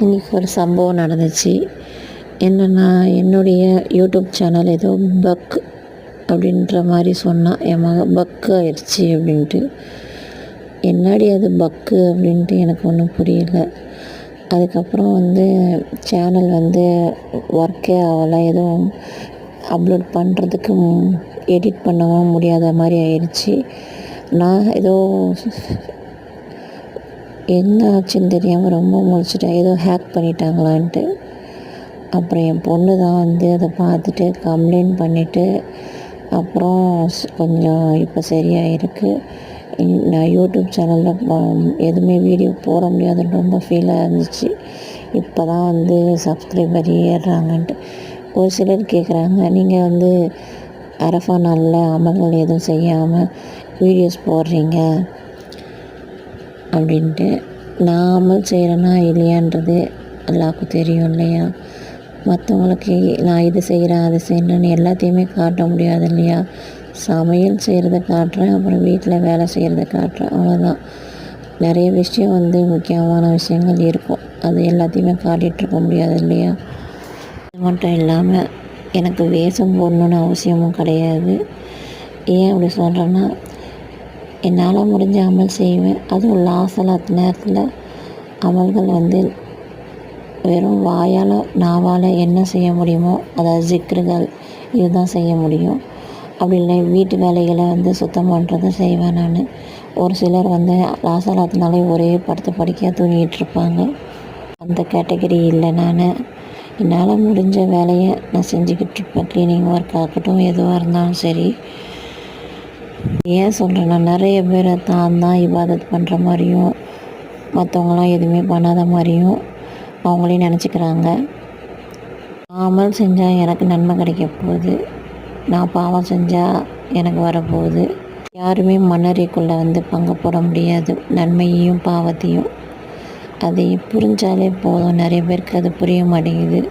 இன்றைக்கி ஒரு சம்பவம் நடந்துச்சு. என்னென்னா, என்னுடைய யூடியூப் சேனல் ஏதோ பக் அப்படின்ற மாதிரி சொன்னான். என் மகன் பக்கு ஆயிடுச்சு அப்படின்ட்டு. என்னடி அது பக்கு அப்படின்ட்டு எனக்கு ஒன்றும் புரியல. அதுக்கப்புறம் சேனல் ஒர்க்கே ஆகலை, எதுவும் அப்லோட் பண்ணுறதுக்கு எடிட் பண்ணவும் முடியாத மாதிரி ஆயிடுச்சு. நான் ஏதோ என்ன ஆச்சுன்னு தெரியாமல் ரொம்ப முழிச்சிட்டேன், ஏதோ ஹேக் பண்ணிட்டாங்களான்ட்டு. அப்புறம் என் பொண்ணு தான் அதை பார்த்துட்டு கம்ப்ளைண்ட் பண்ணிவிட்டு அப்புறம் கொஞ்சம் இப்போ சரியாக இருக்குது. நான் யூடியூப் சேனலில் எதுவுமே வீடியோ போட முடியாதுன்னு ரொம்ப ஃபீலாக இருந்துச்சு. இப்போ தான் சப்ஸ்கிரைபர் ஏறுறாங்கன்ட்டு. ஒரு சிலர் கேட்குறாங்க, நீங்கள் அரஃபா நாளில் அமல்கள் எதுவும் செய்யாமல் வீடியோஸ் போடுறீங்க அப்படின்ட்டு. நான் அமல் செய்கிறேன்னா இல்லையான்றது அல்லாஹ்வுக்கு தெரியும் இல்லையா? மற்றவங்களுக்கு நான் இது செய்கிறேன் அது செய்கிறேன்னு எல்லாத்தையுமே காட்ட முடியாது இல்லையா? சமையல் செய்கிறத காட்டுறேன், அப்புறம் வீட்டில் வேலை செய்கிறத காட்டுறேன், அவ்வளோதான். நிறைய விஷயம் முக்கியமான விஷயங்கள் இருக்கும், அது எல்லாத்தையுமே காட்டிகிட்ருக்க முடியாது இல்லையா? அது மட்டும் இல்லாமல் எனக்கு வேஷம் போடணுன்னு அவசியமும் கிடையாது. ஏன் அப்படி சொல்கிறேன்னா, என்னால் முடிஞ்ச அமல் செய்வேன். அதுவும் லாசலாத் நேரத்தில் அமல்கள் வெறும் வாயால் நாவால் என்ன செய்ய முடியுமோ, அதாவது ஜிக்ருகள் இதுதான் செய்ய முடியும். அப்படி இல்லை வீட்டு வேலைகளை சுத்தம் பண்ணுறதை செய்வேன் நான். ஒரு சிலர் லாசலாத்தினாலே ஒரே படுத்த படிக்கையாக தூங்கிகிட்ருப்பாங்க. அந்த கேட்டகரி இல்லை நான். என்னால் முடிஞ்ச வேலையை நான் செஞ்சுக்கிட்டுருப்பேன். க்ளீனிங் ஒர்க் ஆகட்டும், எதுவாக இருந்தாலும் சரி. ஏன் சொல்கிறேன்னா, நிறைய பேர் தான் இபாதத் பண்ணுற மாதிரியும் மற்றவங்களாம் எதுவுமே பண்ணாத மாதிரியும் அவங்களே நினச்சிக்கிறாங்க. நான் அமல் செஞ்சால் எனக்கு நன்மை கிடைக்க போகுது, நான் பாவம் செஞ்சால் எனக்கு வரப்போகுது. யாருமே மன்னரைக்குள்ளே பங்கு போட முடியாது, நன்மையையும் பாவத்தையும். அதை புரிஞ்சாலே போதும். நிறைய பேருக்கு அது புரிய மாட்டேங்குது.